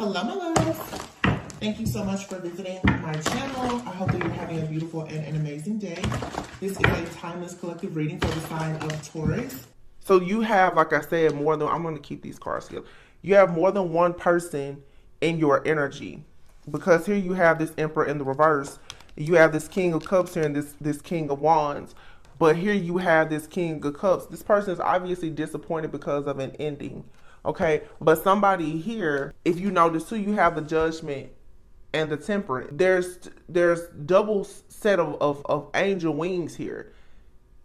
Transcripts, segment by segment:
Hello, my loves. Thank you so much for visiting my channel. I hope that you're having a beautiful and an amazing day. This is a timeless collective reading for the sign of Taurus. So you have, like I said, more than, I'm going to keep these cards here. You have more than one person in your energy. Because here you have this Emperor in the reverse. You have this King of Cups here and this King of Wands. But here you have this King of Cups. This person is obviously disappointed because of an ending. Okay, but somebody here, if you notice too, you have the Judgment and the Temperance. There's double set of angel wings here.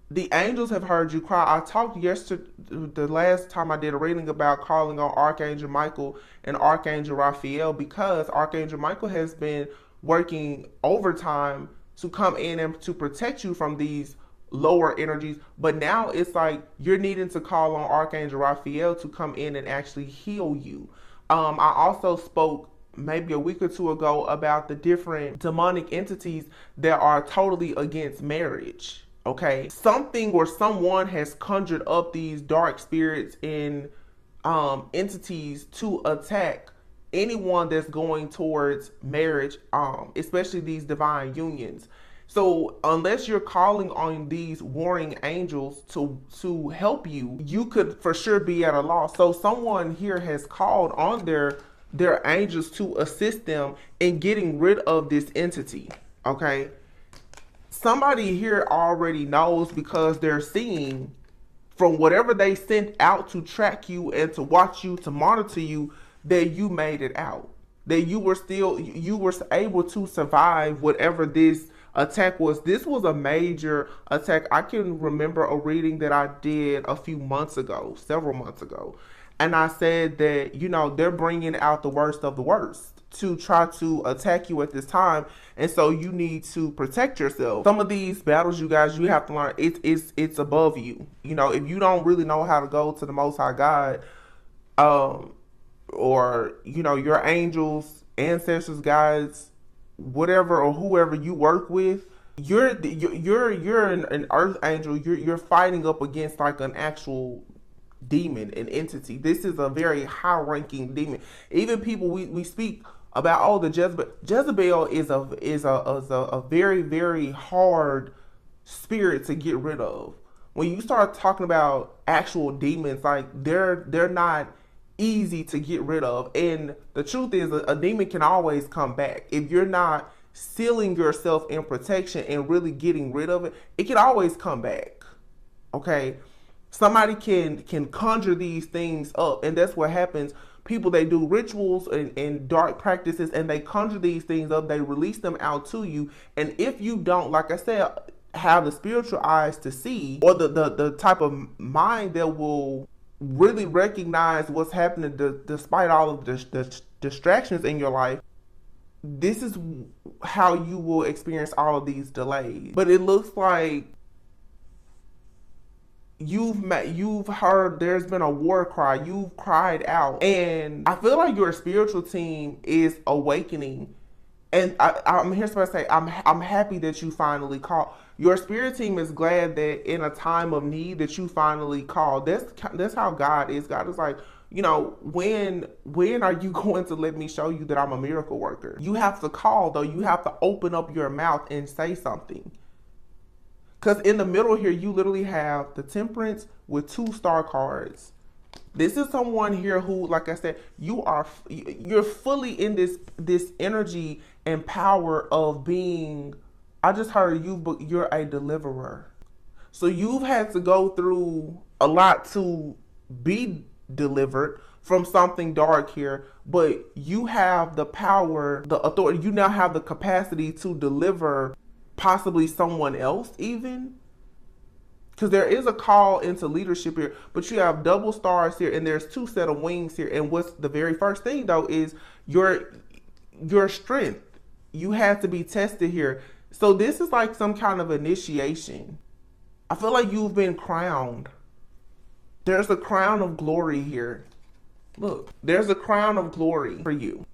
The angels have heard you cry. I talked yesterday, the last time I did a reading, about calling on Archangel Michael and Archangel Raphael, because Archangel Michael has been working overtime to come in and to protect you from these lower energies, but now it's like you're needing to call on Archangel Raphael to come in and actually heal you. I also spoke maybe a week or two ago about the different demonic entities that are totally against marriage. Okay, something or someone has conjured up these dark spirits and entities to attack anyone that's going towards marriage, especially these divine unions. So unless you're calling on these warring angels to help you, you could for sure be at a loss. So someone here has called on their angels to assist them in getting rid of this entity. Okay. Somebody here already knows, because they're seeing from whatever they sent out to track you and to watch you, to monitor you, that you made it out, that you were able to survive whatever this attack was. This was a major attack. I can remember a reading that I did a few months ago, several months ago, and I said that, you know, they're bringing out the worst of the worst to try to attack you at this time, and so you need to protect yourself. Some of these battles, you guys, you have to learn it's above you. You know, if you don't really know how to go to the Most High God, or you know, your angels, ancestors, guides, whatever or whoever you work with, you're an earth angel. You're fighting up against like an actual demon, an entity. This is a very high ranking demon. Even people we speak about, oh, the Jezebel is a very, very hard spirit to get rid of. When you start talking about actual demons, like they're not easy to get rid of. And the truth is, a demon can always come back. If you're not sealing yourself in protection and really getting rid of it, it can always come back. Okay, somebody can conjure these things up, and that's what happens. People, they do rituals and dark practices, and they conjure these things up, they release them out to you, and if you don't, like I said, have the spiritual eyes to see, or the type of mind that will really recognize what's happening despite all of the distractions in your life, this is how you will experience all of these delays. But it looks like you've heard there's been a war cry. You've cried out, and I feel like your spiritual team is awakening. And I'm here to say I'm happy that you finally called. Your spirit team is glad that in a time of need that you finally called. That's how God is. God is like, you know, when are you going to let me show you that I'm a miracle worker? You have to call, though. You have to open up your mouth and say something. Because in the middle here, you literally have the Temperance with 2 star cards. This is someone here who, like I said, you're fully in this energy and power of being, I just heard you, but you're a deliverer. So you've had to go through a lot to be delivered from something dark here, but you have the power, the authority, you now have the capacity to deliver possibly someone else even. Because there is a call into leadership here, but you have double stars here, and there's 2 set of wings here. And what's the very first thing, though, is your strength. You have to be tested here. So this is like some kind of initiation. I feel like you've been crowned. There's a crown of glory here. Look, there's a crown of glory for you.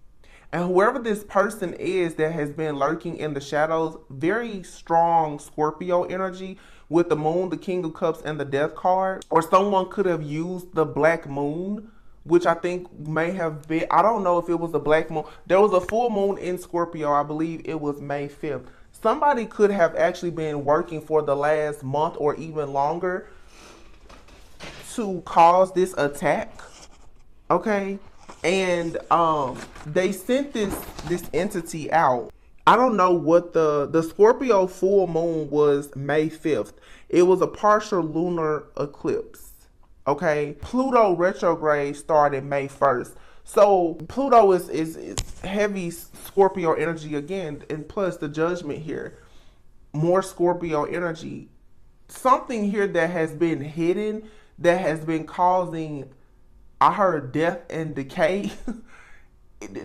And whoever this person is that has been lurking in the shadows, very strong Scorpio energy with the moon, the King of Cups, and the Death card. Or someone could have used the black moon which I think may have been, I don't know if it was a black moon. There was a full moon in Scorpio. I believe it was May 5th. Somebody could have actually been working for the last month or even longer to cause this attack. Okay? And they sent this entity out. I don't know what the Scorpio full moon was May 5th. It was a partial lunar eclipse. Okay, Pluto retrograde started May 1st. So Pluto is heavy Scorpio energy again, and plus the judgment here, more Scorpio energy. Something here that has been hidden, that has been causing, I heard death and decay.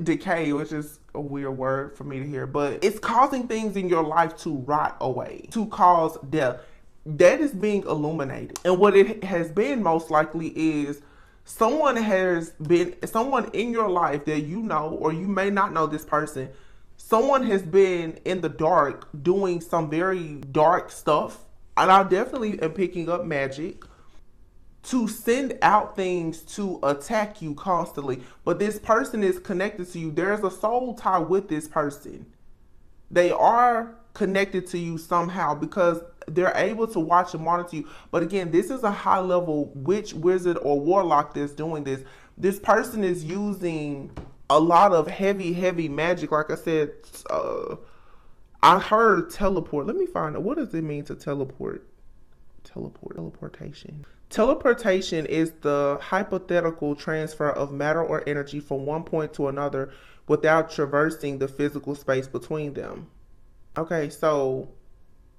Decay, which is a weird word for me to hear, but it's causing things in your life to rot away, to cause death. That is being illuminated. And what it has been most likely is someone in your life that you know, or you may not know this person. Someone has been in the dark doing some very dark stuff. And I definitely am picking up magic to send out things to attack you constantly. But this person is connected to you. There's a soul tie with this person. They are connected to you somehow because they're able to watch and monitor you. But again, this is a high level witch, wizard, or warlock that's doing this. This person is using a lot of heavy magic. Like I said, I heard teleport. Let me find out. What does it mean to teleport? Teleportation. Teleportation is the hypothetical transfer of matter or energy from one point to another without traversing the physical space between them. Okay, so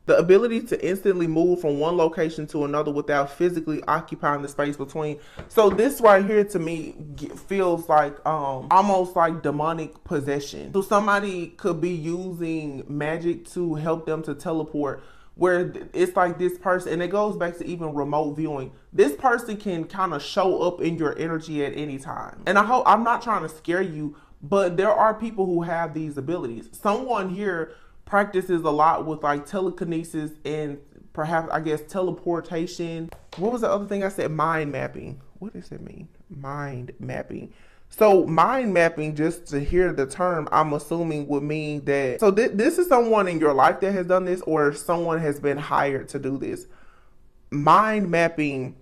the ability to instantly move from one location to another without physically occupying the space between. So this right here to me feels like almost like demonic possession. So somebody could be using magic to help them to teleport, where it's like this person, and it goes back to even remote viewing. This person can kind of show up in your energy at any time. And I hope I'm not trying to scare you, but there are people who have these abilities. Someone here practices a lot with like telekinesis and perhaps, I guess, teleportation. What was the other thing I said? Mind mapping. What does it mean? Mind mapping. So mind mapping, just to hear the term, I'm assuming would mean that, so this is someone in your life that has done this, or someone has been hired to do this. Mind mapping.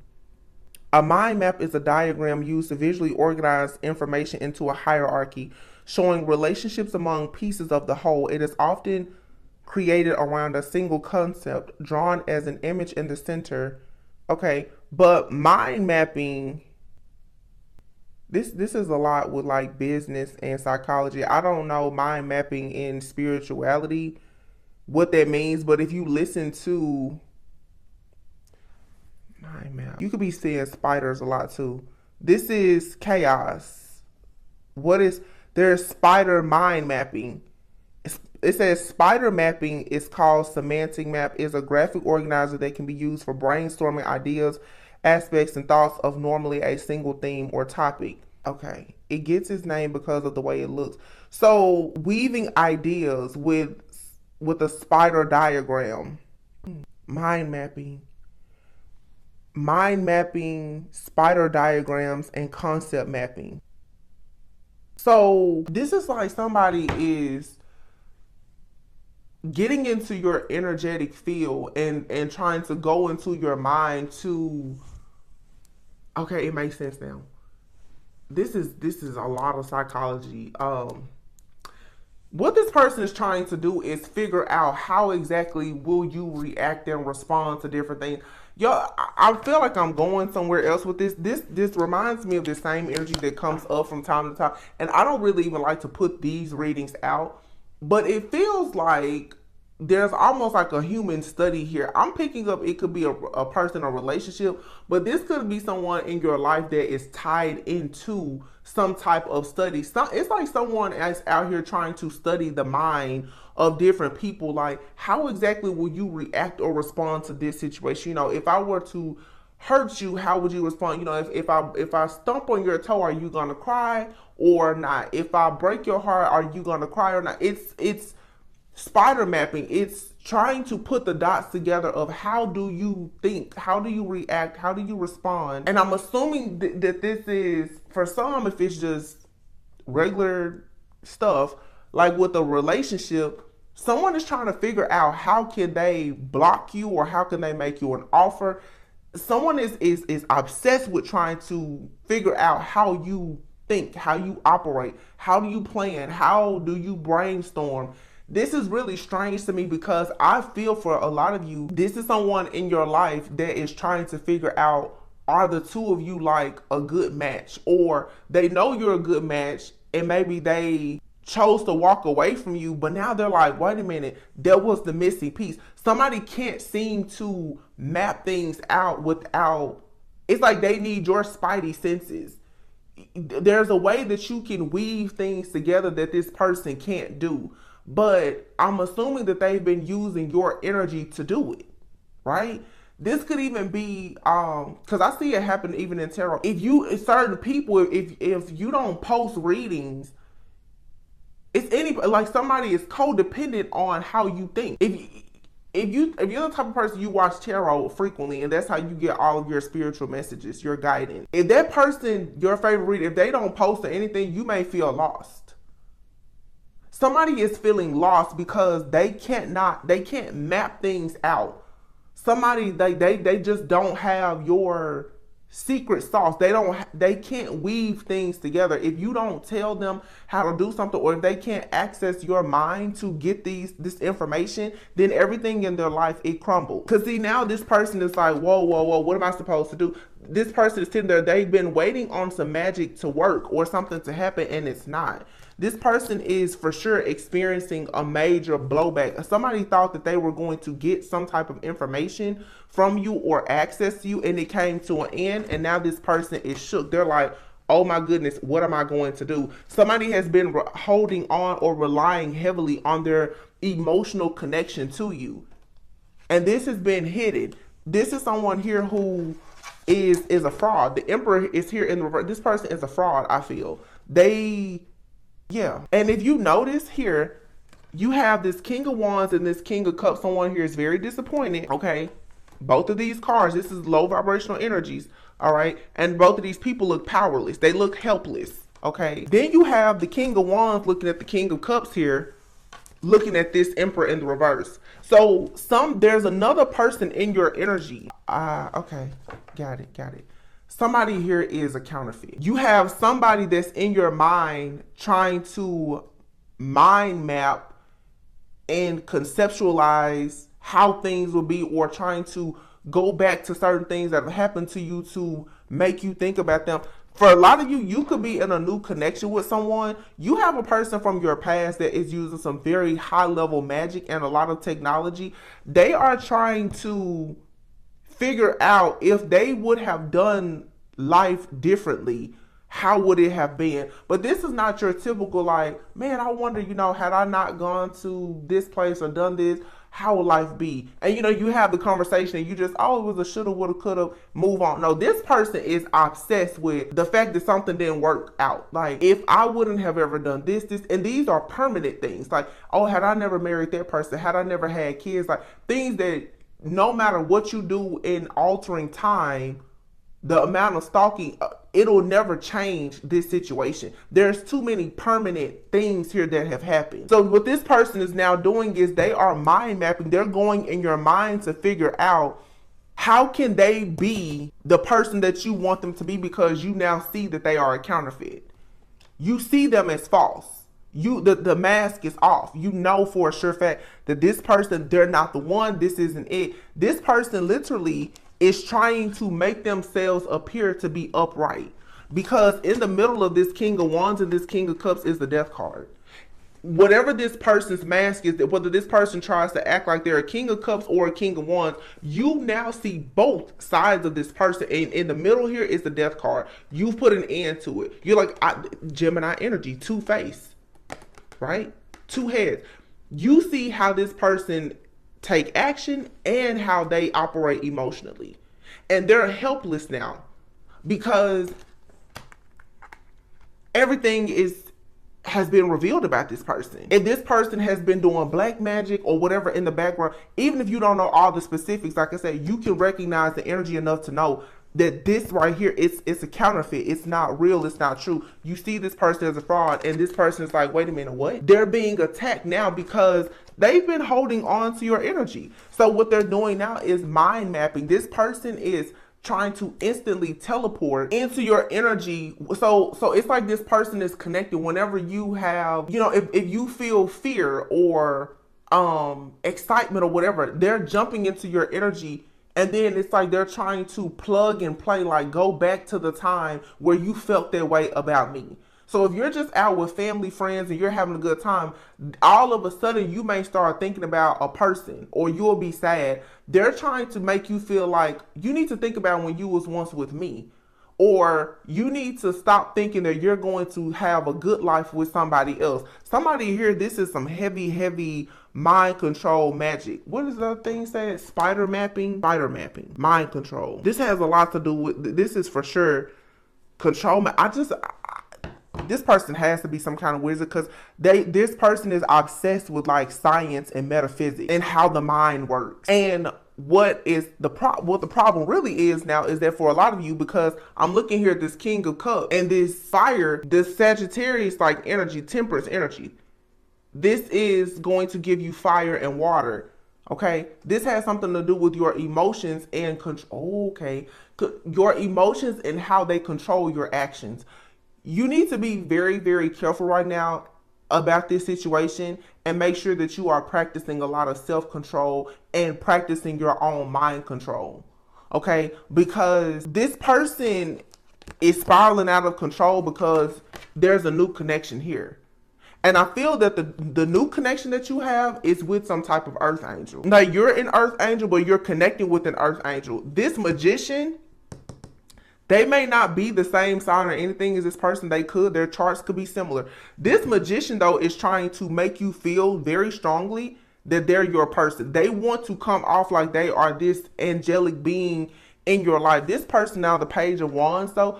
A mind map is a diagram used to visually organize information into a hierarchy, showing relationships among pieces of the whole. It is often created around a single concept, drawn as an image in the center. Okay, but mind mapping, this is a lot with like business and psychology. I don't know mind mapping in spirituality, what that means, but if you listen to mind map, you could be seeing spiders a lot too. This is chaos. There's spider mind mapping. It says spider mapping is called semantic map, is a graphic organizer that can be used for brainstorming ideas, aspects, and thoughts of normally a single theme or topic. Okay, it gets its name because of the way it looks. So weaving ideas with a spider diagram. Mind mapping, spider diagrams, and concept mapping. So this is like somebody is getting into your energetic field and trying to go into your mind to, okay, it makes sense now. This is a lot of psychology. What this person is trying to do is figure out how exactly will you react and respond to different things. Yo, I feel like I'm going somewhere else with this. This reminds me of the same energy that comes up from time to time. And I don't really even like to put these readings out, but it feels like there's almost like a human study here. I'm picking up, it could be a person, a relationship, but this could be someone in your life that is tied into some type of study. It's like someone is out here trying to study the mind of different people. Like, how exactly will you react or respond to this situation? You know, if I were to hurt you, how would you respond? You know, if I stomp on your toe, are you gonna cry or not? If I break your heart, are you gonna cry or not? spider mapping. It's trying to put the dots together of how do you think, how do you react, how do you respond. And I'm assuming that this is, for some, if it's just regular stuff, like with a relationship, someone is trying to figure out how can they block you or how can they make you an offer. Someone is obsessed with trying to figure out how you think, how you operate, how do you plan, how do you brainstorm. This is really strange to me because I feel for a lot of you, this is someone in your life that is trying to figure out, are the two of you like a good match? Or they know you're a good match and maybe they chose to walk away from you, but now they're like, wait a minute, there was the missing piece. Somebody can't seem to map things out without, it's like they need your spidey senses. There's a way that you can weave things together that this person can't do. But I'm assuming that they've been using your energy to do it, right? This could even be, because I see it happen even in tarot. If you, certain people, if you don't post readings, it's like somebody is codependent on how you think. If you're the type of person you watch tarot frequently and that's how you get all of your spiritual messages, your guidance. If that person, your favorite reader, if they don't post or anything, you may feel lost. Somebody is feeling lost because they can't map things out. Somebody, they just don't have your secret sauce. They can't weave things together. If you don't tell them how to do something, or if they can't access your mind to get this information, then everything in their life, it crumbles. Because see, now this person is like, whoa, what am I supposed to do? This person is sitting there, they've been waiting on some magic to work or something to happen, and it's not. This person is for sure experiencing a major blowback. Somebody thought that they were going to get some type of information from you or access to you, and it came to an end, and now this person is shook. They're like, oh my goodness, what am I going to do? Somebody has been holding on or relying heavily on their emotional connection to you, and this has been hidden. This is someone here who is a fraud. The Emperor is here in the reverse. This person is a fraud, I feel. Yeah. And if you notice here, you have this King of Wands and this King of Cups. Someone here is very disappointed. Okay. Both of these cards, this is low vibrational energies. All right. And both of these people look powerless. They look helpless. Okay. Then you have the King of Wands looking at the King of Cups here, looking at this Emperor in the reverse. So there's another person in your energy. Okay. Got it. Somebody here is a counterfeit. You have somebody that's in your mind trying to mind map and conceptualize how things will be, or trying to go back to certain things that have happened to you to make you think about them. For a lot of you, you could be in a new connection with someone. You have a person from your past that is using some very high level magic and a lot of technology. They are trying to figure out if they would have done life differently, how would it have been? But this is not your typical like, man, I wonder, had I not gone to this place or done this, how would life be? And you have the conversation and you just, oh, it was a shoulda, woulda, coulda, move on. No, this person is obsessed with the fact that something didn't work out. Like, if I wouldn't have ever done this, and these are permanent things. Like, oh, had I never married that person, had I never had kids, like things that no matter what you do in altering time, the amount of stalking, it'll never change this situation. There's too many permanent things here that have happened. So what this person is now doing is they are mind mapping. They're going in your mind to figure out how can they be the person that you want them to be, because you now see that they are a counterfeit. You see them as false. The mask is off. You know for a sure fact that this person, they're not the one. This isn't it. This person literally is trying to make themselves appear to be upright, because in the middle of this King of Wands and this King of Cups is the Death card. Whatever this person's mask is, whether this person tries to act like they're a King of Cups or a King of Wands, you now see both sides of this person. And in the middle here is the Death card. You've put an end to it. You're like Gemini energy, two-faced, right? Two heads. You see how this person take action and how they operate emotionally. And they're helpless now because everything is has been revealed about this person. And this person has been doing black magic or whatever in the background. Even if you don't know all the specifics, like I said, you can recognize the energy enough to know that this right here, it's a counterfeit. It's not real. It's not true. You see this person as a fraud, and this person is like, wait a minute, what? They're being attacked now because they've been holding on to your energy. So what they're doing now is mind mapping. This person is trying to instantly teleport into your energy. So it's like this person is connected whenever you have, you know, if you feel fear or excitement or whatever, they're jumping into your energy. And then it's like they're trying to plug and play, like go back to the time where you felt that way about me. So if you're just out with family, friends, and you're having a good time, all of a sudden you may start thinking about a person, or you'll be sad. They're trying to make you feel like you need to think about when you was once with me, or you need to stop thinking that you're going to have a good life with somebody else. Somebody here, this is some heavy mind control magic. What is the thing said? Spider mapping, mind control. This has a lot to do with, this is for sure control. This person has to be some kind of wizard, because this person is obsessed with like science and metaphysics and how the mind works. And what the problem really is now is that for a lot of you, because I'm looking here at this King of Cups and this fire, this Sagittarius like energy, Temperance energy, this is going to give you fire and water. Okay, this has something to do with your emotions and control. Okay, your emotions and how they control your actions. You need to be very careful right now about this situation and make sure that you are practicing a lot of self-control and practicing your own mind control. Okay, because this person is spiraling out of control because there's a new connection here. And I feel that the new connection that you have is with some type of earth angel. Now you're an earth angel, but you're connecting with an earth angel. This magician, they may not be the same sign or anything as this person. Their charts could be similar. This magician though is trying to make you feel very strongly that they're your person. They want to come off like they are this angelic being in your life. This person now, the Page of Wands though,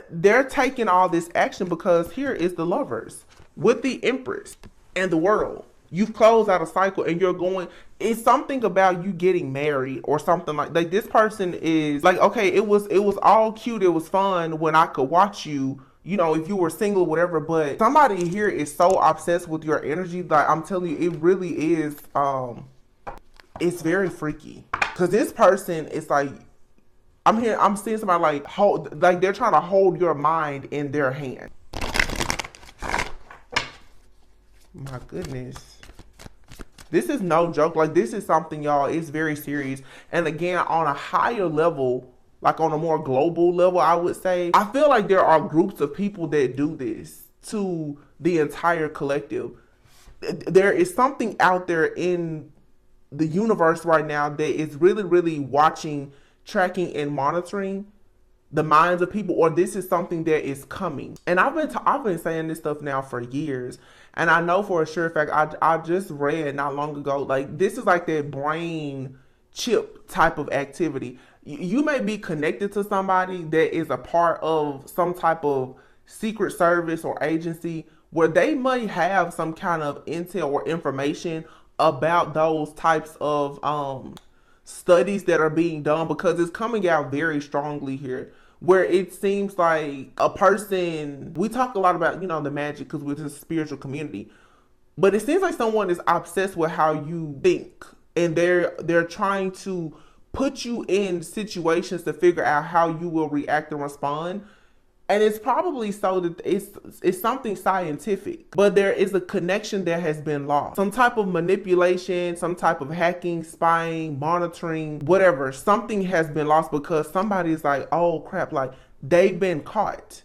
they're taking all this action because here is the Lovers with the Empress and the World. You've closed out a cycle and you're going, it's something about you getting married or something like this person is like, okay, it was all cute. It was fun when I could watch you, you know, if you were single, whatever, but somebody here is so obsessed with your energy that I'm telling you, it really is, it's very freaky. Cause this person is like, I'm seeing somebody like they're trying to hold your mind in their hand. My goodness. This is no joke. Like, this is something, y'all, it's very serious. And again, on a higher level, like on a more global level, I would say, I feel like there are groups of people that do this to the entire collective. There is something out there in the universe right now that is really watching, tracking, and monitoring the minds of people, or this is something that is coming. And I've been saying this stuff now for years. And I know for a sure fact, I just read not long ago, like this is like that brain chip type of activity. You may be connected to somebody that is a part of some type of secret service or agency where they may have some kind of intel or information about those types of studies that are being done, because it's coming out very strongly here. Where it seems like a person, we talk a lot about, you know, the magic because we're just a spiritual community, but it seems like someone is obsessed with how you think, and they're trying to put you in situations to figure out how you will react and respond. And it's probably so that it's something scientific, but there is a connection that has been lost. Some type of manipulation, some type of hacking, spying, monitoring, whatever. Something has been lost because somebody's like, oh crap, like they've been caught.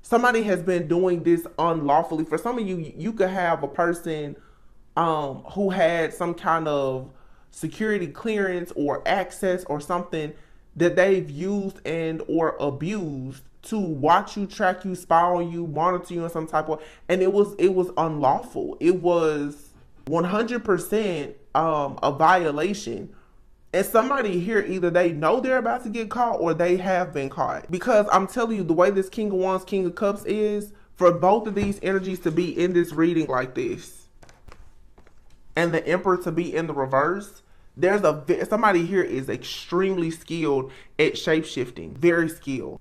Somebody has been doing this unlawfully. For some of you, you could have a person who had some kind of security clearance or access or something that they've used and or abused to watch you, track you, spy on you, monitor you in some type of, and it was unlawful. It was 100% a violation. And somebody here, either they know they're about to get caught or they have been caught. Because I'm telling you, the way this King of Wands, King of Cups is, For both of these energies to be in this reading like this, and the Emperor to be in the reverse, there's somebody here is extremely skilled at shape-shifting, very skilled.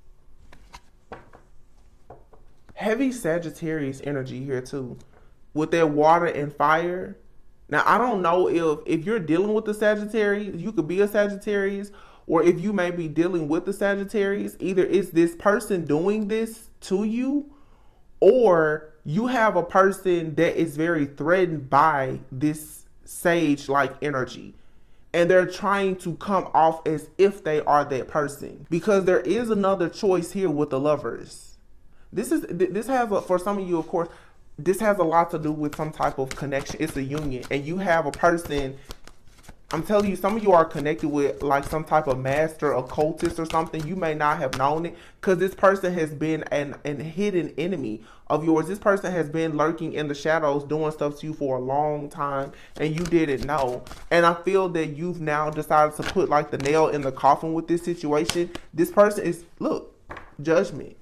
Heavy Sagittarius energy here too, with their water and fire. Now, I don't know if you're dealing with the Sagittarius, you could be a Sagittarius, or if you may be dealing with the Sagittarius, either it's this person doing this to you, or you have a person that is very threatened by this sage-like energy, and they're trying to come off as if they are that person, because there is another choice here with the Lovers. This has for some of you, of course, this has a lot to do with some type of connection. It's a union, and you have a person. I'm telling you, some of you are connected with like some type of master occultist or something. You may not have known it, because this person has been an hidden enemy of yours. This person has been lurking in the shadows, doing stuff to you for a long time, and you didn't know. And I feel that you've now decided to put like the nail in the coffin with this situation. This person is, look, judgment.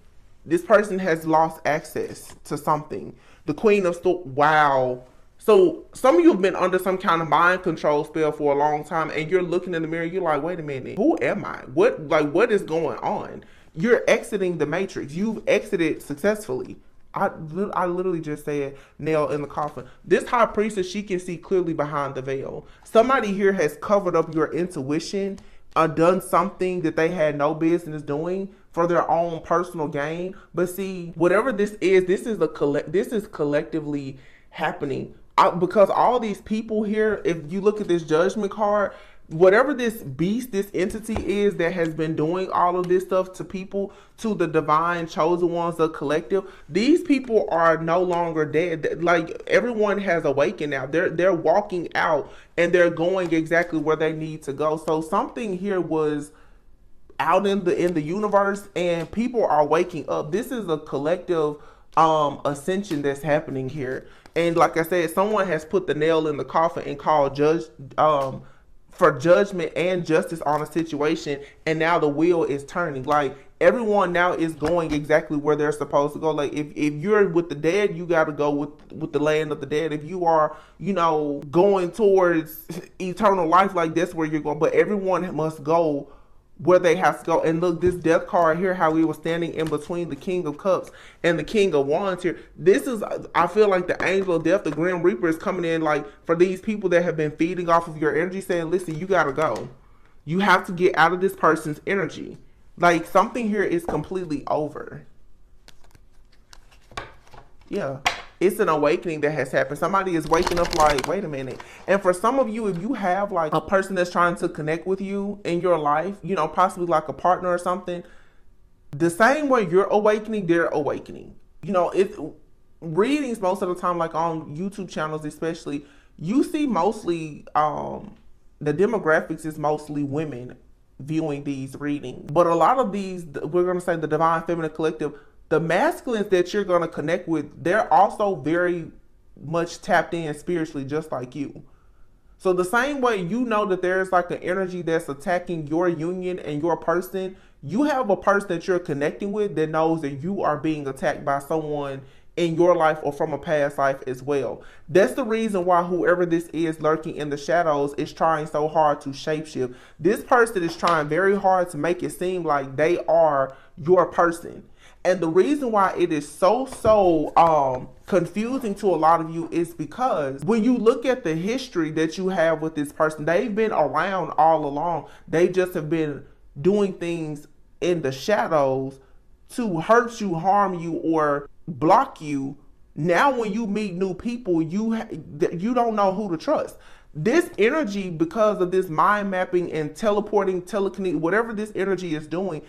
This person has lost access to something. The Queen of Swords. Wow. So some of you have been under some kind of mind control spell for a long time, and you're looking in the mirror, you're like, wait a minute, who am I? What is going on? You're exiting the matrix. You've exited successfully. I literally just said nail in the coffin. This High Priestess, she can see clearly behind the veil. Somebody here has covered up your intuition, done something that they had no business doing for their own personal gain. But see, whatever this is collectively happening. Because all these people here, if you look at this Judgment card, whatever this beast, this entity is that has been doing all of this stuff to people, to the divine chosen ones, the collective, these people are no longer dead. Like, everyone has awakened now. They're walking out, and they're going exactly where they need to go. So something here was out in the universe, and people are waking up. This is a collective ascension that's happening here. And like I said, someone has put the nail in the coffin and called for judgment and justice on a situation, and now the wheel is turning. Like, everyone now is going exactly where they're supposed to go. Like, if you're with the dead, you got to go with the land of the dead. If you are, going towards eternal life, like, that's where you're going. But everyone must go where they have to go. And look, this Death card here, how we were standing in between the King of Cups and the King of Wands here. This is, I feel like the Angel of Death, the Grim Reaper, is coming in, like, for these people that have been feeding off of your energy, saying, listen, you gotta go. You have to get out of this person's energy. Like, something here is completely over. Yeah. It's an awakening that has happened. Somebody is waking up like, wait a minute. And for some of you, if you have like a person that's trying to connect with you in your life, possibly like a partner or something, the same way you're awakening, they're awakening. It's readings most of the time, like on YouTube channels especially, you see mostly the demographics is mostly women viewing these readings. But a lot of these, we're going to say the Divine Feminine Collective, the masculines that you're going to connect with, they're also very much tapped in spiritually, just like you. So the same way that there's like an energy that's attacking your union and your person, you have a person that you're connecting with that knows that you are being attacked by someone in your life or from a past life as well. That's the reason why whoever this is lurking in the shadows is trying so hard to shapeshift. This person is trying very hard to make it seem like they are your person. And the reason why it is so confusing to a lot of you is because when you look at the history that you have with this person, they've been around all along. They just have been doing things in the shadows to hurt you, harm you, or block you. Now when you meet new people, you don't know who to trust. This energy, because of this mind mapping and teleporting, telekinetic, whatever this energy is doing,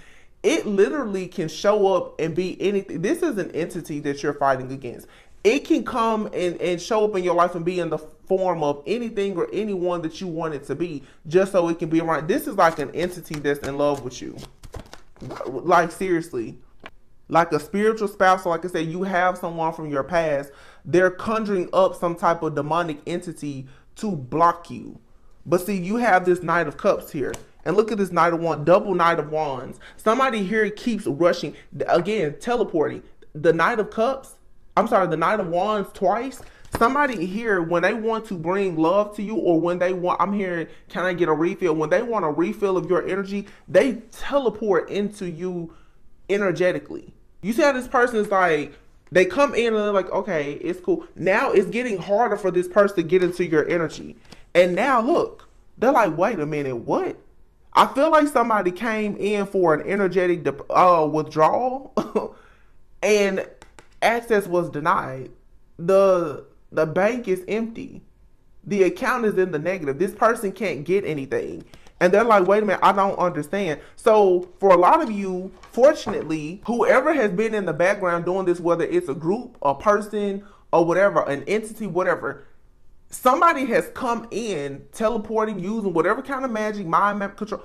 it literally can show up and be anything. This is an entity that you're fighting against. It can come and show up in your life and be in the form of anything or anyone that you want it to be, just so it can be around. This is like an entity that's in love with you. Like, seriously. Like a spiritual spouse. So like I said, you have someone from your past. They're conjuring up some type of demonic entity to block you. But see, you have this Knight of Cups here. And look at this Knight of Wands, double Knight of Wands. Somebody here keeps rushing, again, teleporting. the Knight of Cups, I'm sorry, the Knight of Wands twice. Somebody here, when they want to bring love to you, or when they want, I'm hearing, can I get a refill? When they want a refill of your energy, they teleport into you energetically. You see how this person is like, they come in and they're like, okay, it's cool. Now it's getting harder for this person to get into your energy. And now look, they're like, wait a minute, what? I feel like somebody came in for an energetic withdrawal and access was denied. The bank is empty. The account is in the negative. This person can't get anything. And they're like, wait a minute, I don't understand. So for a lot of you, fortunately, whoever has been in the background doing this, whether it's a group, a person, or whatever, an entity, whatever, somebody has come in teleporting, using whatever kind of magic, mind map, control.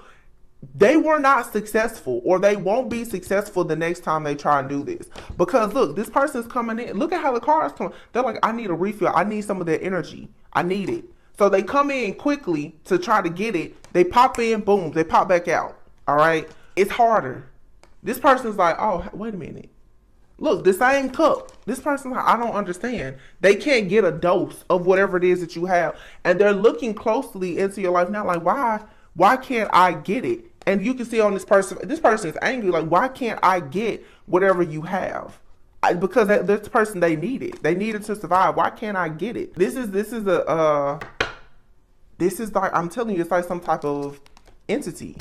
They were not successful, or they won't be successful the next time they try and do this. Because look, this person's coming in. Look at how the cards come. They're like, I need a refill. I need some of their energy. I need it. So they come in quickly to try to get it. They pop in, boom, they pop back out. All right. It's harder. This person's like, oh, wait a minute. Look, the same cup. This person's like, I don't understand. They can't get a dose of whatever it is that you have. And they're looking closely into your life now, like, why can't I get it? And you can see on this person is angry, like, why can't I get whatever you have? Because this person, they need it. They need it to survive. Why can't I get it? This is like, I'm telling you, it's like some type of entity.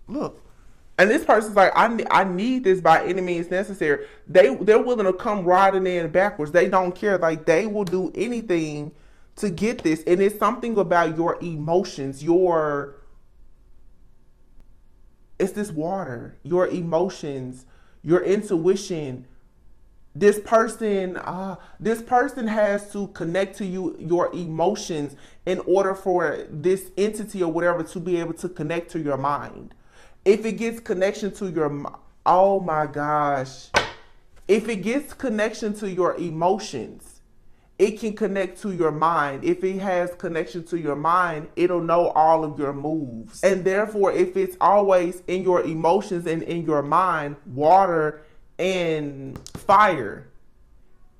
Look. And this person's like, I need this by any means necessary. They're willing to come riding in backwards. They don't care. Like, they will do anything to get this. And it's something about your emotions, it's this water, your emotions, your intuition. This person has to connect to you, your emotions, in order for this entity or whatever to be able to connect to your mind. If it gets connection to your, oh my gosh. If it gets connection to your emotions, it can connect to your mind. If it has connection to your mind, it'll know all of your moves. And therefore, if it's always in your emotions and in your mind, water and fire,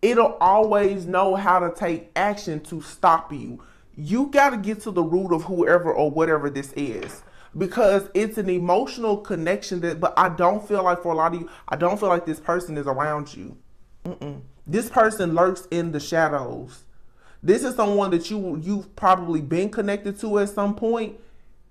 it'll always know how to take action to stop you. You got to get to the root of whoever or whatever this is. Because it's an emotional connection but I don't feel like, for a lot of you, I don't feel like this person is around you. This person lurks in the shadows. This is someone that you've probably been connected to at some point,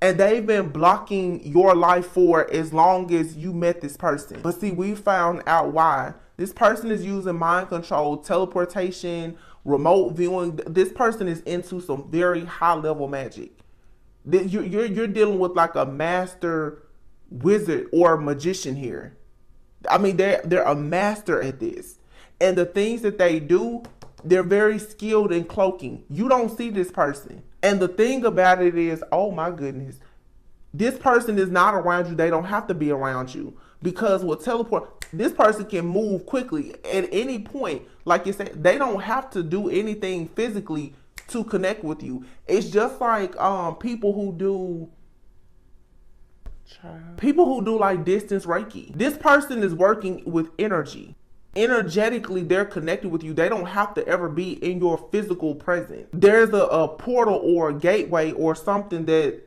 and they've been blocking your life for as long as you met this person. But see, we found out why. This person is using mind control, teleportation, remote viewing. This person is into some very high level magic. You're dealing with like a master wizard or magician here. I mean, they're a master at this. And the things that they do, they're very skilled in cloaking. You don't see this person. And the thing about it is, oh my goodness, this person is not around you. They don't have to be around you. Because with teleport, this person can move quickly at any point. Like you said, they don't have to do anything physically to connect with you. It's just like people who do like distance Reiki. This person is working with energy. Energetically, they're connected with you. They don't have to ever be in your physical presence. There's a portal or a gateway or something that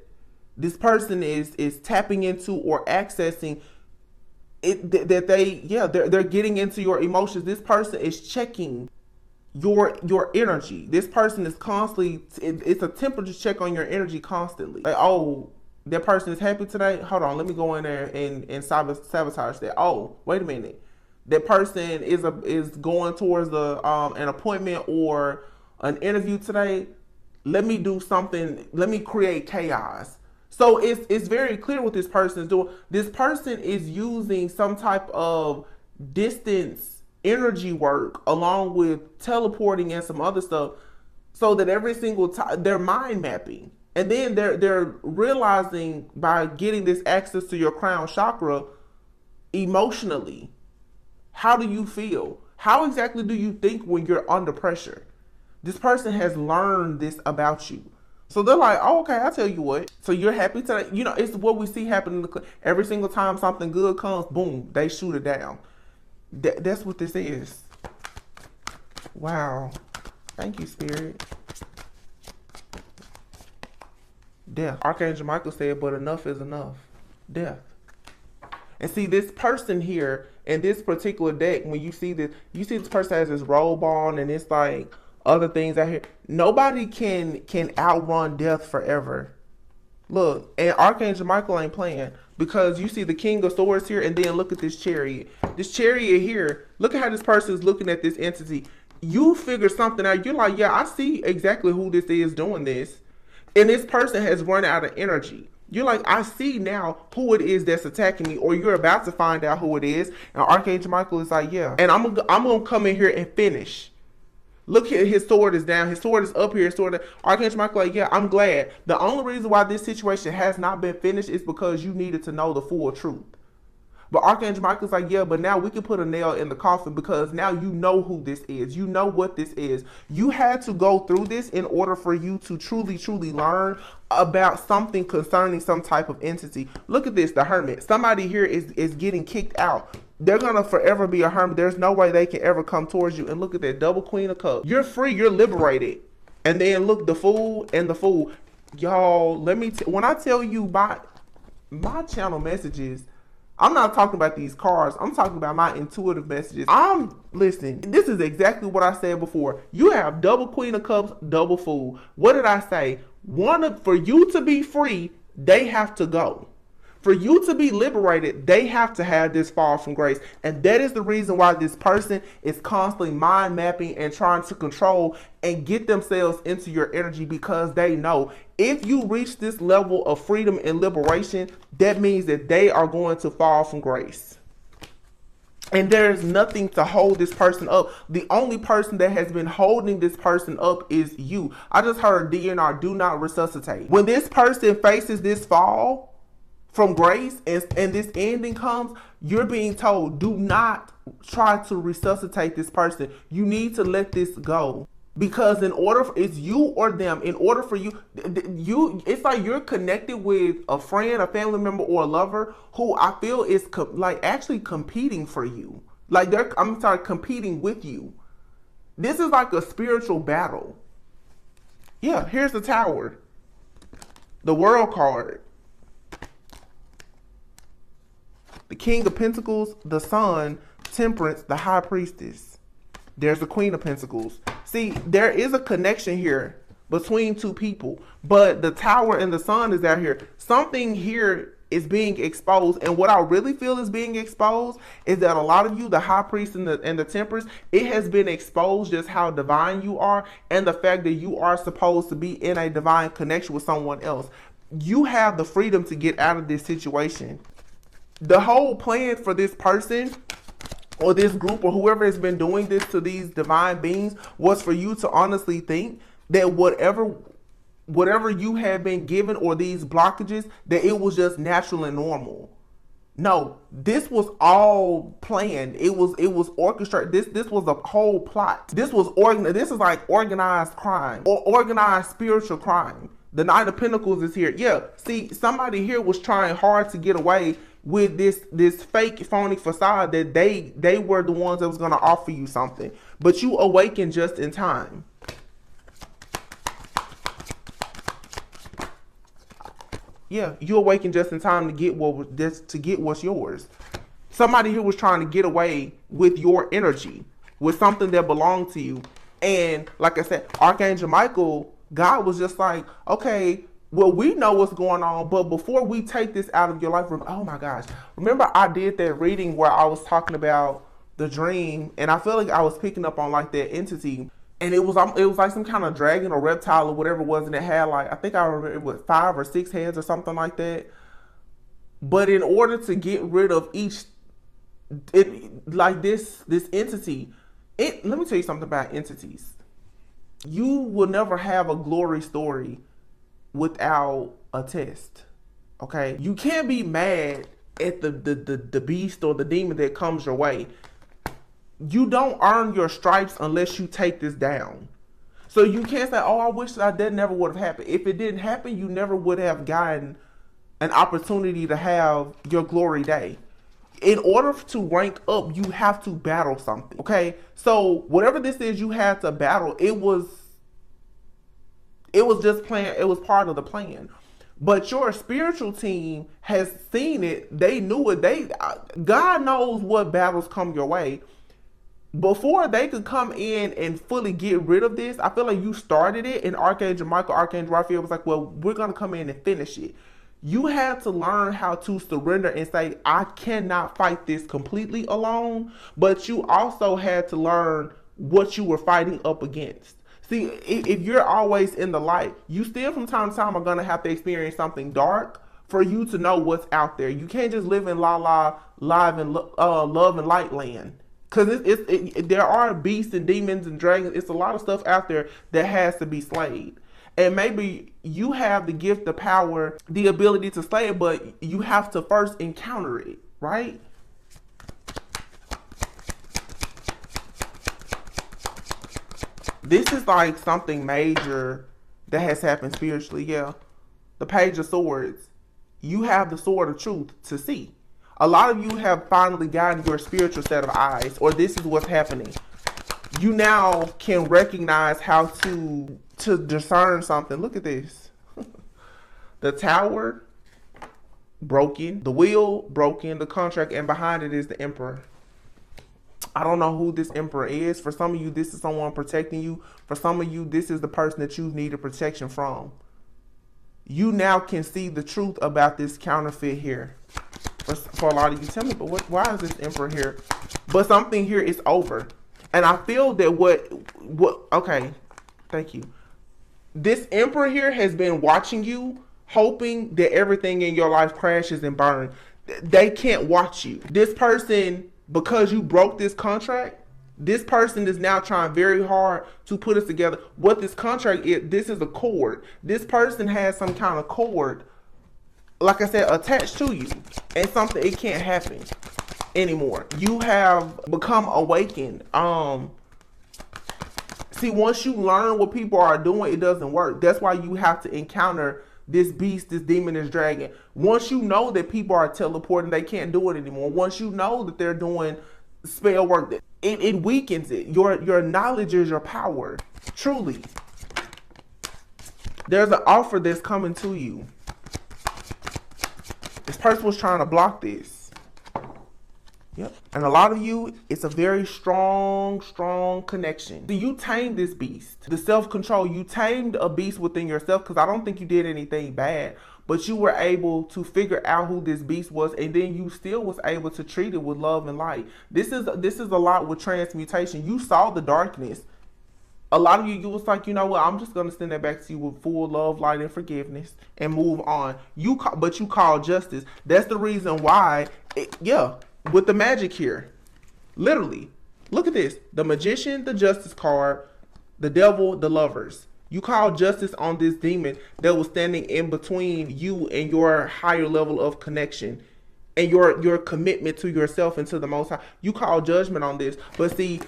this person is tapping into or accessing. They're getting into your emotions. This person is checking your energy. This person is constantly, it's a temperature check on your energy constantly. Like, oh, that person is happy today. Hold on, let me go in there and sabotage that. Oh, wait a minute. That person is going towards an appointment or an interview today. Let me do something. Let me create chaos. So it's very clear what this person is doing. This person is using some type of distance energy work along with teleporting and some other stuff, so that every single time they're mind mapping, and then they're realizing by getting this access to your crown chakra emotionally. How do you feel? How exactly do you think when you're under pressure? This person has learned this about you. So they're like, oh, okay, I'll tell you what. So you're happy to, you know, it's what we see happen in the, every single time something good comes, boom, they shoot it down. That's what this is. Wow. Thank you, Spirit. Death. Archangel Michael said, but enough is enough. Death. And see, this person here in this particular deck, when you see this person has this robe on, and it's like other things out here. Nobody can outrun death forever. Look, and Archangel Michael ain't playing, because you see the King of Swords here, and then look at this Chariot. This Chariot here, look at how this person is looking at this entity. You figure something out. You're like, yeah, I see exactly who this is doing this. And this person has run out of energy. You're like, I see now who it is that's attacking me, or you're about to find out who it is. And Archangel Michael is like, yeah. And I'm gonna come in here and finish. Look at his sword is down. His sword is up here. His sword. Archangel Michael, like, yeah, I'm glad. The only reason why this situation has not been finished is because you needed to know the full truth. But Archangel Michael's like, yeah, but now we can put a nail in the coffin, because now you know who this is. You know what this is. You had to go through this in order for you to truly, truly learn about something concerning some type of entity. Look at this, the Hermit. Somebody here is getting kicked out. They're going to forever be a hermit. There's no way they can ever come towards you. And look at that double Queen of Cups. You're free. You're liberated. And then look, the Fool and the Fool. Y'all, let me, when I tell you my channel messages, I'm not talking about these cards. I'm talking about my intuitive messages. Listen, this is exactly what I said before. You have double Queen of Cups, double Fool. What did I say? For you to be free, they have to go. For you to be liberated, they have to have this fall from grace. And that is the reason why this person is constantly mind mapping and trying to control and get themselves into your energy, because they know if you reach this level of freedom and liberation, that means that they are going to fall from grace. And there's nothing to hold this person up. The only person that has been holding this person up is you. I just heard DNR, do not resuscitate. When this person faces this fall from grace and this ending comes, you're being told, do not try to resuscitate this person. You need to let this go. Because it's you or them. In order for you, it's like you're connected with a friend, a family member, or a lover who I feel is like actually competing for you. Like competing with you. This is like a spiritual battle. Yeah, here's the Tower. The World card. The King of Pentacles, the Sun, Temperance, the High Priestess. There's the Queen of Pentacles. See, there is a connection here between two people, but the Tower and the Sun is out here. Something here is being exposed, and what I really feel is being exposed is that a lot of you, the High Priest and the Temperance, it has been exposed just how divine you are, and the fact that you are supposed to be in a divine connection with someone else. You have the freedom to get out of this situation. The whole plan for this person or this group or whoever has been doing this to these divine beings was for you to honestly think that whatever you have been given, or these blockages, that it was just natural and normal. No, this was all planned. It was orchestrated. This was a whole plot. This is like organized crime, or organized spiritual crime. The Knight of Pentacles is here. Yeah, see, somebody here was trying hard to get away with this fake phony facade that they were the ones that was going to offer you something, but you awakened just in time. Yeah, you awakened just in time to get what's yours. Somebody here was trying to get away with your energy, with something that belonged to you. And like I said, Archangel Michael, God was just like, okay, well, we know what's going on, but before we take this out of your life, oh my gosh, remember I did that reading where I was talking about the dream, and I feel like I was picking up on like that entity, and it was like some kind of dragon or reptile or whatever it was, and it had like, I think I remember it was 5 or 6 heads or something like that. But in order to get rid of each, this entity, let me tell you something about entities. You will never have a glory story without a test. Okay, you can't be mad at the beast or the demon that comes your way. You don't earn your stripes unless you take this down. So you can't say, oh, I wish that never would have happened. If it didn't happen, you never would have gotten an opportunity to have your glory day. In order to rank up, you have to battle something. Okay? So whatever this is you had to battle, it was just plan. It was part of the plan. But your spiritual team has seen it. They knew it. God knows what battles come your way. Before they could come in and fully get rid of this, I feel like you started it, and Archangel Michael, Archangel Raphael was like, well, we're going to come in and finish it. You had to learn how to surrender and say, I cannot fight this completely alone. But you also had to learn what you were fighting up against. See, if you're always in the light, you still from time to time are going to have to experience something dark for you to know what's out there. You can't just live in love and light land. Because there are beasts and demons and dragons. It's a lot of stuff out there that has to be slayed. And maybe you have the gift, the power, the ability to slay it, but you have to first encounter it, right? This is like something major that has happened spiritually, yeah. The Page of Swords. You have the sword of truth to see. A lot of you have finally gotten your spiritual set of eyes, or this is what's happening. You now can recognize how to discern something. Look at this. The Tower, broken. The Wheel, broken. The Contract, and behind it is the Emperor. I don't know who this Emperor is. For some of you, this is someone protecting you. For some of you, this is the person that you've needed protection from. You now can see the truth about this counterfeit here. For a lot of you, tell me, but why is this Emperor here? But something here is over. And I feel that okay, thank you. This Emperor here has been watching you, hoping that everything in your life crashes and burns. They can't watch you. This person, because you broke this contract, this person is now trying very hard to put us together. What this contract is, this is a cord. This person has some kind of cord, like I said, attached to you. And something, it can't happen anymore. You have become awakened. See, once you learn what people are doing, it doesn't work. That's why you have to encounter this beast, this demon, this dragon. Once you know that people are teleporting, they can't do it anymore. Once you know that they're doing spell work, it weakens it. Your knowledge is your power. Truly. There's an offer that's coming to you. This person was trying to block this. Yep. And a lot of you, it's a very strong connection. So you tamed this beast. The self-control. You tamed a beast within yourself, because I don't think you did anything bad. But you were able to figure out who this beast was, and then you still was able to treat it with love and light. This is a lot with transmutation. You saw the darkness. A lot of you was like, you know what, I'm just going to send that back to you with full love, light, and forgiveness and move on. But you call justice. That's the reason why, with the magic here. Literally. Look at this. The Magician, the Justice card, the Devil, the Lovers. You call justice on this demon that was standing in between you and your higher level of connection and your commitment to yourself and to the Most High. You call judgment on this. But see,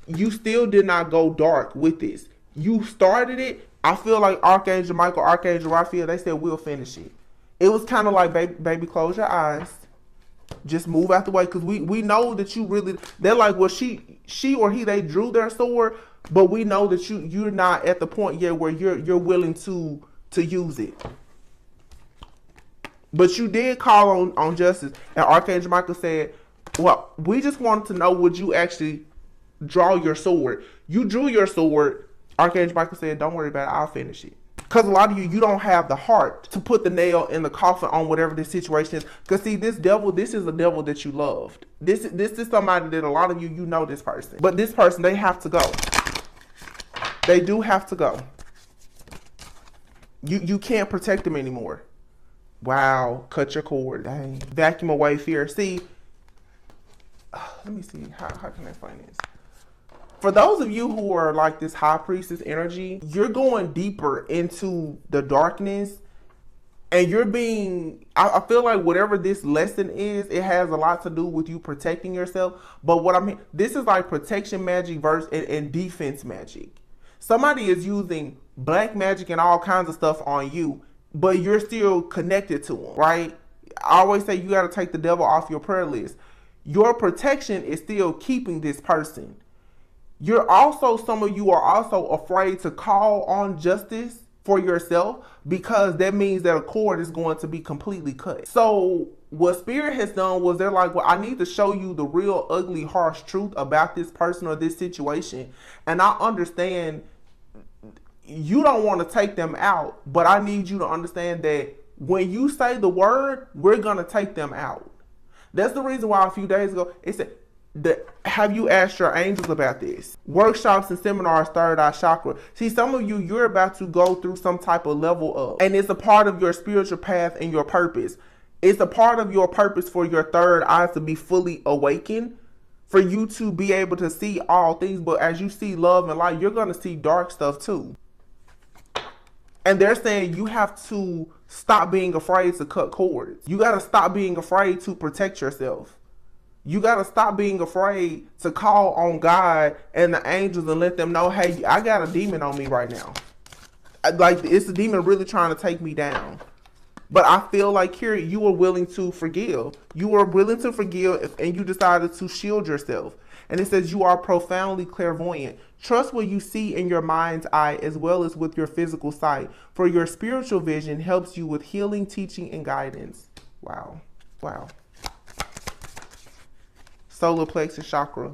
you still did not go dark with this. You started it. I feel like Archangel Michael, Archangel Raphael, they said, we'll finish it. It was kind of like, baby, close your eyes. Just move out the way. Because we know that you really, they're like, well, she or he, they drew their sword. But we know that you're not at the point yet where you're willing to use it. But you did call on justice. And Archangel Michael said, well, we just wanted to know, would you actually draw your sword? You drew your sword. Archangel Michael said, don't worry about it, I'll finish it. Because a lot of you don't have the heart to put the nail in the coffin on whatever this situation is. Because see, this is a devil that you loved. This is somebody that a lot of you know this person. But this person, they have to go. They do have to go. You can't protect them anymore. Wow, cut your cord. Dang. Vacuum away fear. See, let me see. How can I explain this? For those of you who are like this high priestess energy, you're going deeper into the darkness, and you're being, I feel like whatever this lesson is, it has a lot to do with you protecting yourself. But what I mean, this is like protection magic versus and defense magic. Somebody is using black magic and all kinds of stuff on you, but you're still connected to them, right? I always say you got to take the devil off your prayer list. Your protection is still keeping this person. Some of you are also afraid to call on justice for yourself, because that means that a cord is going to be completely cut. So what Spirit has done was they're like, well, I need to show you the real ugly, harsh truth about this person or this situation. And I understand you don't want to take them out, but I need you to understand that when you say the word, we're going to take them out. That's the reason why a few days ago, it said, have you asked your angels about this? Workshops and seminars, third eye chakra. See, some of you, you're about to go through some type of level up, and it's a part of your spiritual path and your purpose. It's a part of your purpose for your third eye to be fully awakened, for you to be able to see all things. But as you see love and light, you're going to see dark stuff too. And they're saying you have to stop being afraid to cut cords. You got to stop being afraid to protect yourself. You got to stop being afraid to call on God and the angels and let them know, hey, I got a demon on me right now. Like, it's a demon really trying to take me down. But I feel like here you were willing to forgive. You were willing to forgive, and you decided to shield yourself. And it says you are profoundly clairvoyant. Trust what you see in your mind's eye as well as with your physical sight. For your spiritual vision helps you with healing, teaching, and guidance. Wow. Wow. Solar plexus chakra.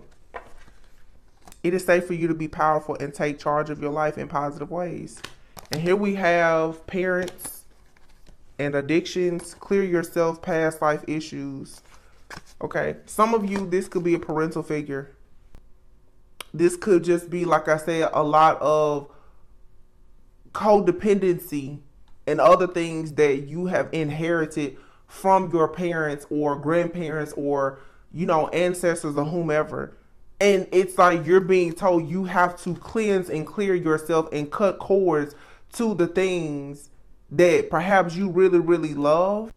It is safe for you to be powerful and take charge of your life in positive ways. And here we have parents and addictions. Clear yourself, past life issues. Okay. Some of you, this could be a parental figure. This could just be, like I said, a lot of codependency and other things that you have inherited from your parents or grandparents or, you know, ancestors or whomever. And it's like you're being told you have to cleanse and clear yourself and cut cords to the things that perhaps you really, really love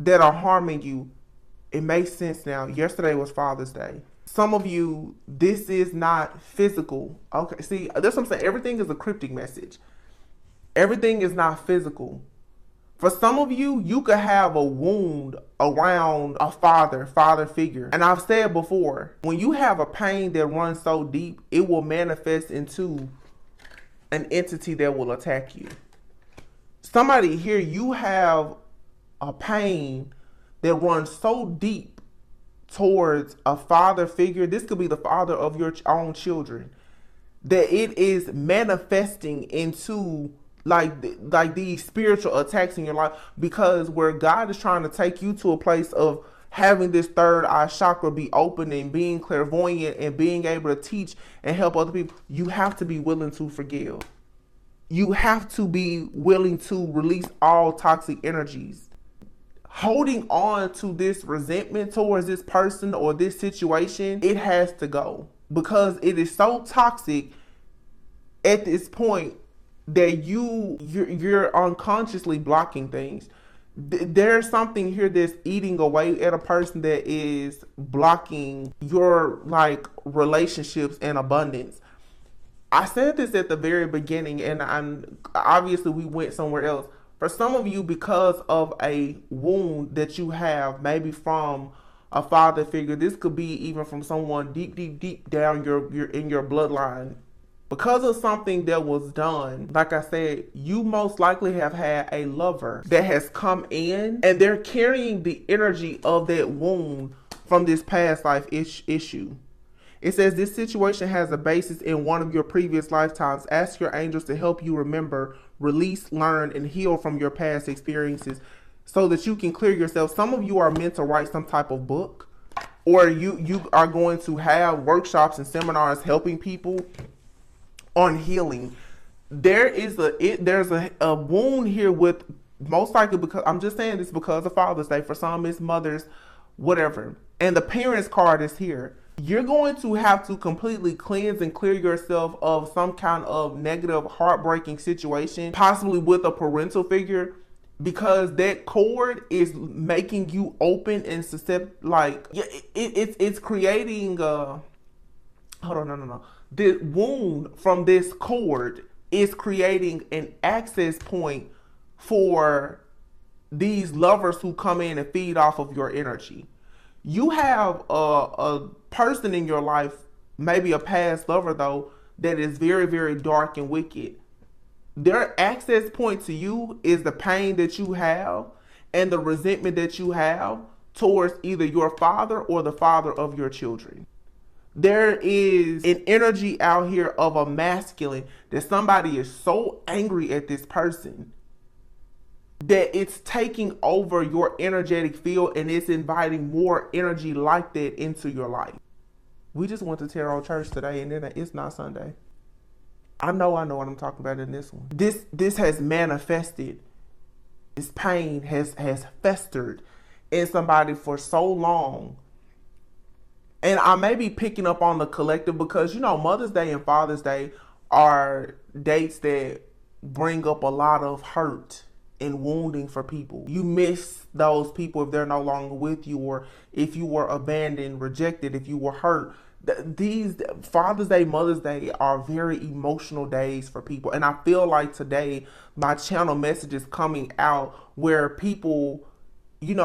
that are harming you. It makes sense now. Yesterday was Father's Day. Some of you, this is not physical. Okay, see, that's what I'm saying. Everything is a cryptic message. Everything is not physical. For some of you, you could have a wound around a father figure. And I've said before, when you have a pain that runs so deep, it will manifest into an entity that will attack you. Somebody here, you have a pain that runs so deep towards a father figure. This could be the father of your own children, that it is manifesting into like these spiritual attacks in your life, because where God is trying to take you to a place of having this third eye chakra be open and being clairvoyant and being able to teach and help other people, you have to be willing to forgive. You have to be willing to release all toxic energies. Holding on to this resentment towards this person or this situation, it has to go, because it is so toxic at this point that you're unconsciously blocking things. There's something here that's eating away at a person that is blocking your like relationships and abundance. I said this at the very beginning, and obviously we went somewhere else. For some of you, because of a wound that you have, maybe from a father figure, this could be even from someone deep down in your bloodline. Because of something that was done, like I said, you most likely have had a lover that has come in, and they're carrying the energy of that wound from this past life issue. It says this situation has a basis in one of your previous lifetimes. Ask your angels to help you remember, release, learn, and heal from your past experiences so that you can clear yourself. Some of you are meant to write some type of book, or you are going to have workshops and seminars helping people on healing. There's a wound here with, most likely, because I'm just saying this because of Father's Day. For some, it's mothers, whatever. And the parents card is here. You're going to have to completely cleanse and clear yourself of some kind of negative, heartbreaking situation, possibly with a parental figure, because that cord is making you open and susceptible. Like, it's creating hold on, no. The wound from this cord is creating an access point for these lovers who come in and feed off of your energy. You have a person in your life, maybe a past lover though, that is very, very dark and wicked. Their access point to you is the pain that you have and the resentment that you have towards either your father or the father of your children. There is an energy out here of a masculine that somebody is so angry at this person that it's taking over your energetic field and it's inviting more energy like that into your life. We just went to Tarot Church today and then it's not Sunday. I know what I'm talking about in this one. This has manifested. This pain has festered in somebody for so long. And I may be picking up on the collective because, Mother's Day and Father's Day are dates that bring up a lot of hurt and wounding for people. You miss those people if they're no longer with you, or if you were abandoned, rejected, if you were hurt. These Father's Day, Mother's Day are very emotional days for people. And I feel like today my channel message is coming out where people, you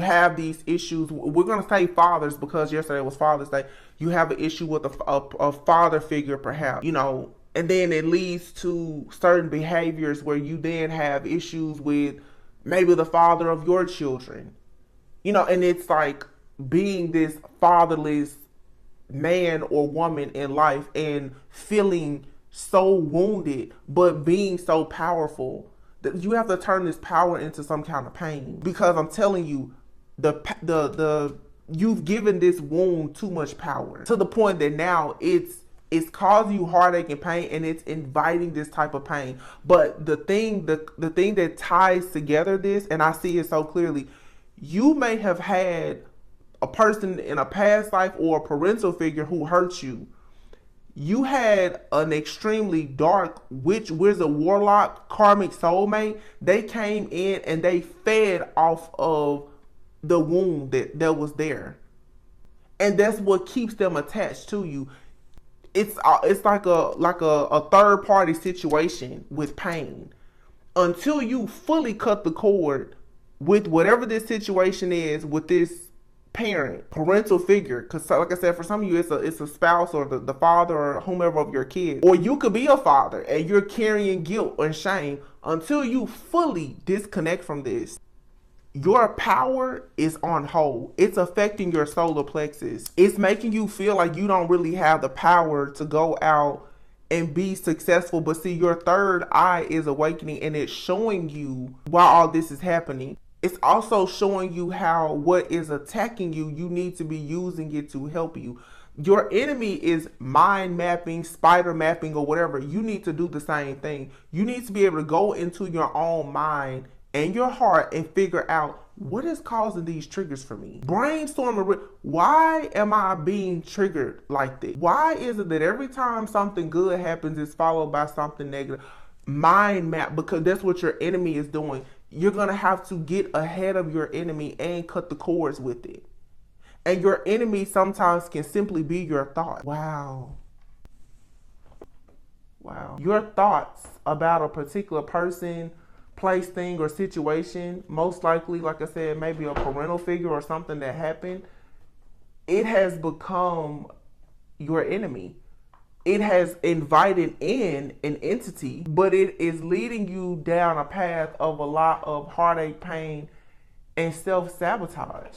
have these issues. We're going to say fathers because yesterday was Father's Day. You have an issue with a father figure perhaps, and then it leads to certain behaviors where you then have issues with maybe the father of your children, and it's like being this fatherless man or woman in life and feeling so wounded, but being so powerful that you have to turn this power into some kind of pain. Because I'm telling you, you've given this wound too much power to the point that now it's causing you heartache and pain, and it's inviting this type of pain. But the thing that ties together this, and I see it so clearly, you may have had a person in a past life or a parental figure who hurt you. You had an extremely dark witch, wizard, warlock, karmic soulmate. They came in and they fed off of the wound that was there. And that's what keeps them attached to you. It's like a third party situation with pain. Until you fully cut the cord with whatever this situation is with this parental figure, because like I said, for some of you it's a spouse or the father or whomever of your kids, or you could be a father and you're carrying guilt and shame. Until you fully disconnect from this, your power is on hold. It's affecting your solar plexus. It's making you feel like you don't really have the power to go out and be successful. But see, your third eye is awakening and it's showing you while all this is happening. It's also showing you how what is attacking you, you need to be using it to help you. Your enemy is mind mapping, spider mapping, or whatever. You need to do the same thing. You need to be able to go into your own mind and your heart and figure out what is causing these triggers for me. Brainstorm, why am I being triggered like this? Why is it that every time something good happens, it's followed by something negative? Mind map, because that's what your enemy is doing. You're going to have to get ahead of your enemy and cut the cords with it. And your enemy sometimes can simply be your thought. Wow. Your thoughts about a particular person, place, thing, or situation, most likely, like I said, maybe a parental figure or something that happened, it has become your enemy. It has invited in an entity, but it is leading you down a path of a lot of heartache, pain, and self-sabotage.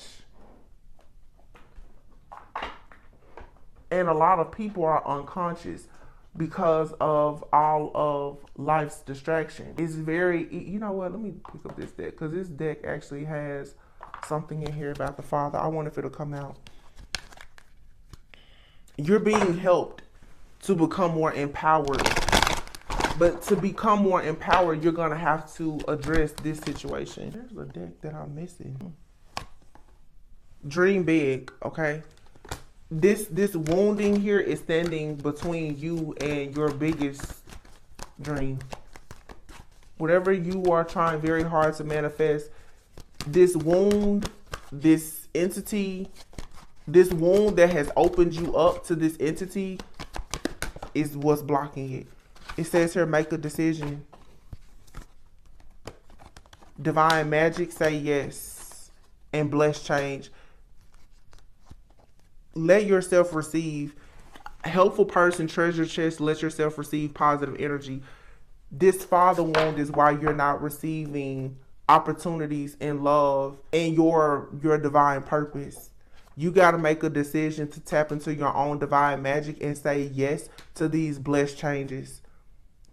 And a lot of people are unconscious because of all of life's distraction. It's very, you know what, let me pick up this deck, because this deck actually has something in here about the Father. I wonder if it'll come out. You're being helped to become more empowered. But to become more empowered, you're going to have to address this situation. There's a deck that I'm missing. Dream big, okay? This wounding here is standing between you and your biggest dream. Whatever you are trying very hard to manifest, this wound, this entity, This wound that has opened you up to this entity is what's blocking it. It says here, make a decision. Divine magic, say yes. And bless change. Let yourself receive. Helpful person, treasure chest, let yourself receive positive energy. This father wound is why you're not receiving opportunities in love and your divine purpose. You got to make a decision to tap into your own divine magic and say yes to these blessed changes,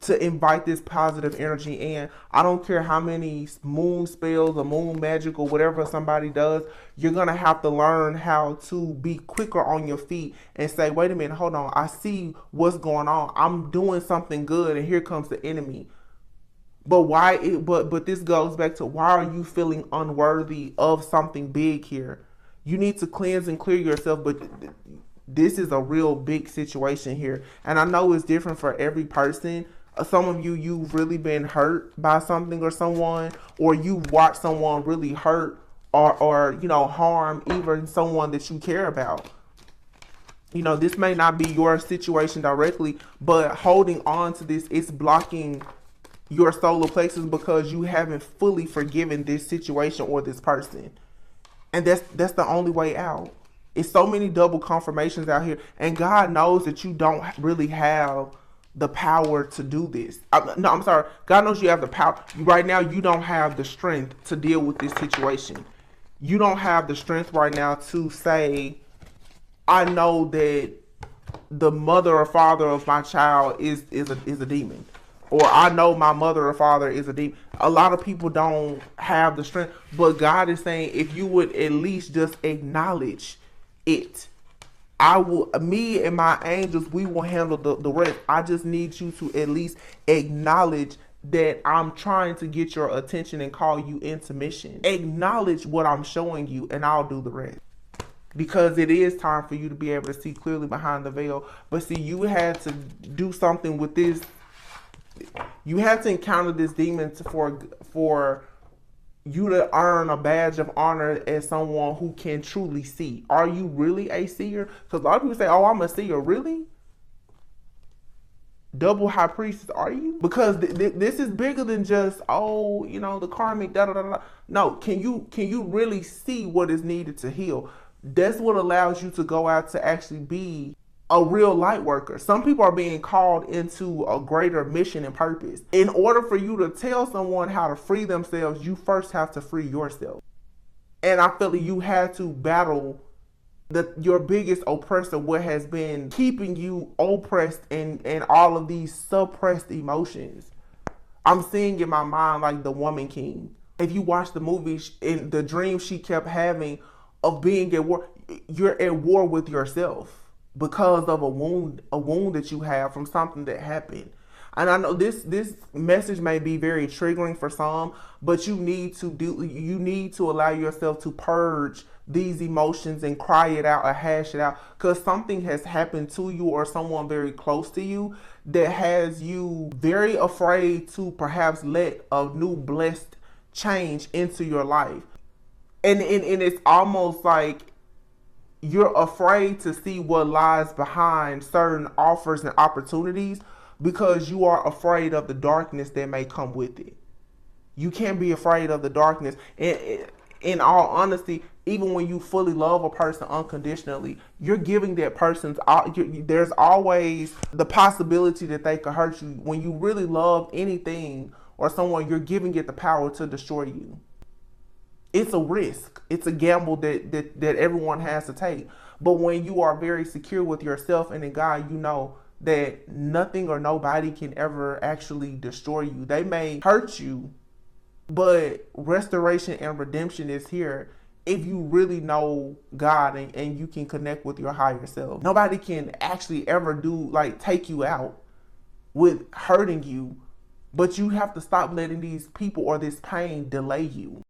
to invite this positive energy in. I don't care how many moon spells or moon magic or whatever somebody does, you're going to have to learn how to be quicker on your feet and say, wait a minute, hold on, I see what's going on. I'm doing something good and here comes the enemy. But but this goes back to, why are you feeling unworthy of something big here? You need to cleanse and clear yourself, but this is a real big situation here. And I know it's different for every person. Some of you've really been hurt by something or someone, or you watch someone really hurt or harm even someone that you care about. This may not be your situation directly, but holding on to this, it's blocking your solar plexus because you haven't fully forgiven this situation or this person. And that's the only way out. It's so many double confirmations out here, and God knows that you don't really have the power to do this. I'm sorry. God knows you have the power. Right now, you don't have the strength to deal with this situation. You don't have the strength right now to say, I know that the mother or father of my child is a demon. Or I know my mother or father is a demon. A lot of people don't have the strength. But God is saying, if you would at least just acknowledge it, me and my angels, we will handle the rest. I just need you to at least acknowledge that I'm trying to get your attention and call you into mission. Acknowledge what I'm showing you and I'll do the rest. Because it is time for you to be able to see clearly behind the veil. But see, you had to do something with this. You had to encounter this demon for you to earn a badge of honor as someone who can truly see. Are you really a seer? Because a lot of people say, oh, I'm a seer. Really? Double high priestess, are you? Because this is bigger than just, the karmic, da-da-da-da. No, can you really see what is needed to heal? That's what allows you to go out to actually be a real light worker. Some people are being called into a greater mission and purpose. In order for you to tell someone how to free themselves, you first have to free yourself. And I feel like you had to battle your biggest oppressor, what has been keeping you oppressed and all of these suppressed emotions. I'm seeing in my mind like the Woman King. If you watch the movie, in the dream she kept having of being at war, you're at war with yourself. Because of a wound that you have from something that happened. And I know this message may be very triggering for some, but you need to allow yourself to purge these emotions and cry it out or hash it out, because something has happened to you or someone very close to you that has you very afraid to perhaps let a new blessed change into your life. And it's almost like you're afraid to see what lies behind certain offers and opportunities because you are afraid of the darkness that may come with it. You can't be afraid of the darkness. In all honesty, even when you fully love a person unconditionally, you're giving that person, there's always the possibility that they could hurt you. When you really love anything or someone, you're giving it the power to destroy you. It's a risk. It's a gamble that everyone has to take. But when you are very secure with yourself and in God, you know that nothing or nobody can ever actually destroy you. They may hurt you, but restoration and redemption is here if you really know God and you can connect with your higher self. Nobody can actually ever take you out with hurting you, but you have to stop letting these people or this pain delay you.